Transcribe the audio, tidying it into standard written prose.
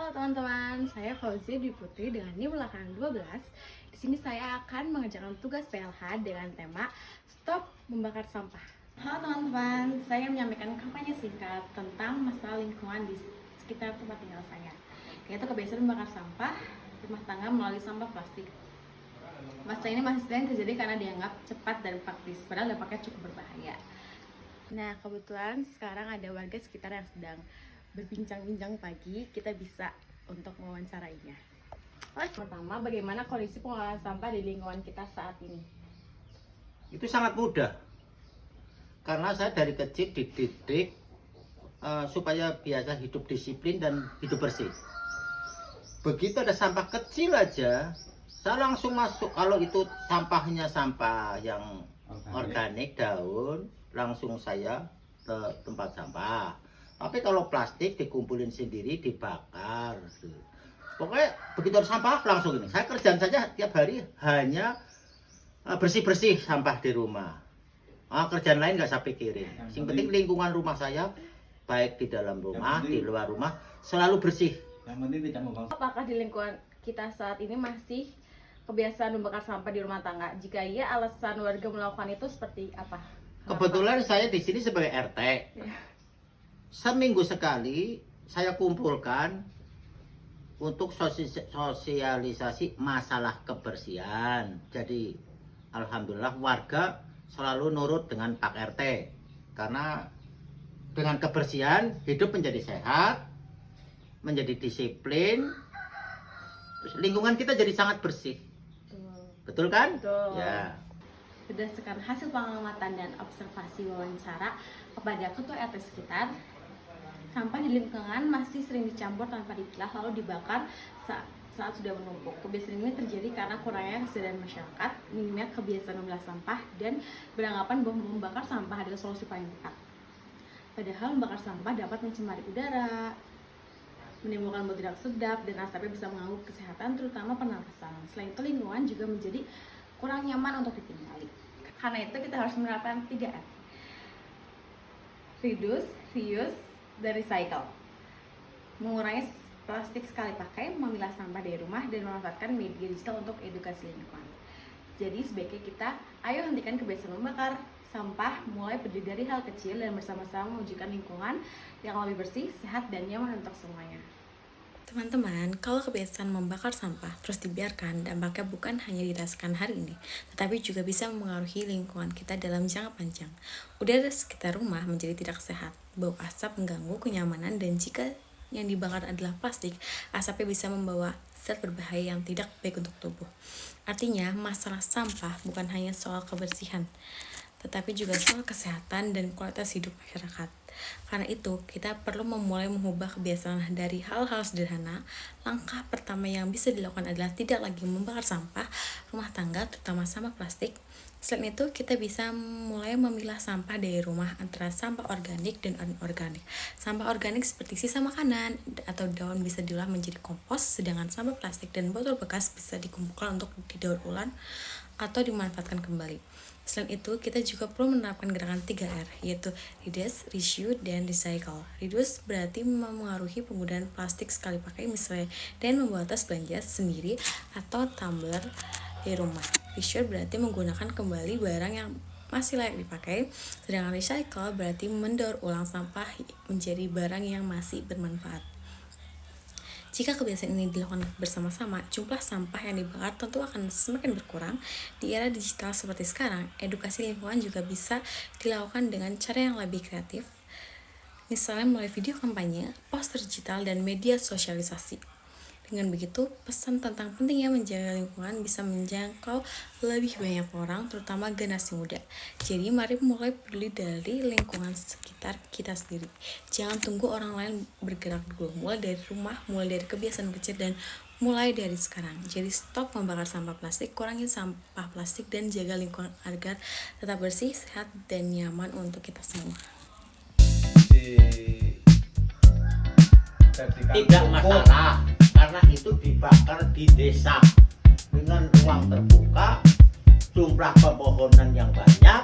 Halo teman-teman, saya Fauzi Dwi Putri dengan NIM 812. Di sini saya akan mengerjakan tugas PLH dengan tema Stop Membakar Sampah. Halo teman-teman, saya menyampaikan kampanye singkat tentang masalah lingkungan di sekitar tempat tinggal saya, yaitu kebiasaan membakar sampah rumah tangga melalui sampah plastik. Masalah ini masih sering terjadi karena dianggap cepat dan praktis, padahal dampaknya cukup berbahaya. Nah, kebetulan sekarang ada warga sekitar yang sedang berbincang-bincang pagi, kita bisa untuk mewawancarainya. Pertama, bagaimana kondisi pengolahan sampah di lingkungan kita saat ini? Itu sangat mudah, karena saya dari kecil dididik supaya biasa hidup disiplin dan hidup bersih. Begitu ada sampah kecil aja, saya langsung masuk. Kalau itu sampahnya sampah yang organik, daun, langsung saya ke tempat sampah. Tapi kalau plastik dikumpulin sendiri, dibakar. Pokoknya begitu ada sampah langsung ini. Saya kerjaan saja tiap hari hanya bersih-bersih sampah di rumah. Kerjaan lain nggak saya pikirin. Yang penting lingkungan rumah saya, baik di dalam rumah, di luar rumah, selalu bersih. Yang penting tidak membuang. Apakah di lingkungan kita saat ini masih kebiasaan membakar sampah di rumah tangga? Jika iya, alasan warga melakukan itu seperti apa? Kebetulan saya di sini sebagai RT. Ya. Seminggu sekali saya kumpulkan untuk sosialisasi masalah kebersihan. Jadi alhamdulillah warga selalu nurut dengan Pak RT, karena dengan kebersihan hidup menjadi sehat, menjadi disiplin, lingkungan kita jadi sangat bersih. Betul kan? Betul. Ya. Berdasarkan hasil pengamatan dan observasi wawancara kepada ketua RT sekitar, sampah di lingkungan masih sering dicampur tanpa dipilah lalu dibakar saat sudah menumpuk. Kebiasaan ini terjadi karena kurangnya kesadaran masyarakat, minimnya kebiasaan memilah sampah, dan beranggapan bahwa membakar sampah adalah solusi paling tepat. Padahal membakar sampah dapat mencemari udara, menimbulkan bau tidak sedap, dan asapnya bisa mengganggu kesehatan, terutama pernapasan. Selain itu, lingkungan juga menjadi kurang nyaman untuk ditinggali. Karena itu kita harus menerapkan 3R. Reduce, reuse, dan recycle. Mengurangi plastik sekali pakai, memilah sampah dari rumah, dan memanfaatkan media digital untuk edukasi lingkungan. Jadi sebaiknya kita ayo hentikan kebiasaan membakar sampah, mulai berdiri dari hal kecil dan bersama-sama mewujudkan lingkungan yang lebih bersih, sehat, dan nyaman untuk semuanya. Teman-teman, kalau kebiasaan membakar sampah terus dibiarkan, dampaknya bukan hanya dirasakan hari ini, tetapi juga bisa mempengaruhi lingkungan kita dalam jangka panjang. Udara sekitar rumah menjadi tidak sehat, bau asap mengganggu kenyamanan, dan jika yang dibakar adalah plastik, asapnya bisa membawa zat berbahaya yang tidak baik untuk tubuh. Artinya, masalah sampah bukan hanya soal kebersihan, tetapi juga soal kesehatan dan kualitas hidup masyarakat. Karena itu, kita perlu memulai mengubah kebiasaan dari hal-hal sederhana. Langkah pertama yang bisa dilakukan adalah tidak lagi membakar sampah rumah tangga, terutama sampah plastik. Selain itu, kita bisa mulai memilah sampah dari rumah antara sampah organik dan anorganik. Sampah organik seperti sisa makanan atau daun bisa diolah menjadi kompos, sedangkan sampah plastik dan botol bekas bisa dikumpulkan untuk didaur ulang atau dimanfaatkan kembali. Selain itu, kita juga perlu menerapkan gerakan 3R, yaitu reduce, reuse, dan recycle. Reduce berarti memengaruhi penggunaan plastik sekali pakai, misalnya dengan membawa tas belanja sendiri atau tumbler di rumah. Reuse berarti menggunakan kembali barang yang masih layak dipakai, sedangkan recycle berarti mendaur ulang sampah menjadi barang yang masih bermanfaat. Jika kebiasaan ini dilakukan bersama-sama, jumlah sampah yang dibakar tentu akan semakin berkurang. Di era digital seperti sekarang, edukasi lingkungan juga bisa dilakukan dengan cara yang lebih kreatif, misalnya melalui video kampanye, poster digital, dan media sosialisasi. Dengan begitu, pesan tentang pentingnya menjaga lingkungan bisa menjangkau lebih banyak orang, terutama generasi muda. Jadi, mari mulai peduli dari lingkungan sekitar kita sendiri. Jangan tunggu orang lain bergerak dulu. Mulai dari rumah, mulai dari kebiasaan kecil, dan mulai dari sekarang. Jadi, stop membakar sampah plastik, kurangi sampah plastik, dan jaga lingkungan agar tetap bersih, sehat, dan nyaman untuk kita semua. Tidak masalah, karena itu dibakar di desa dengan ruang terbuka, jumlah pepohonan yang banyak,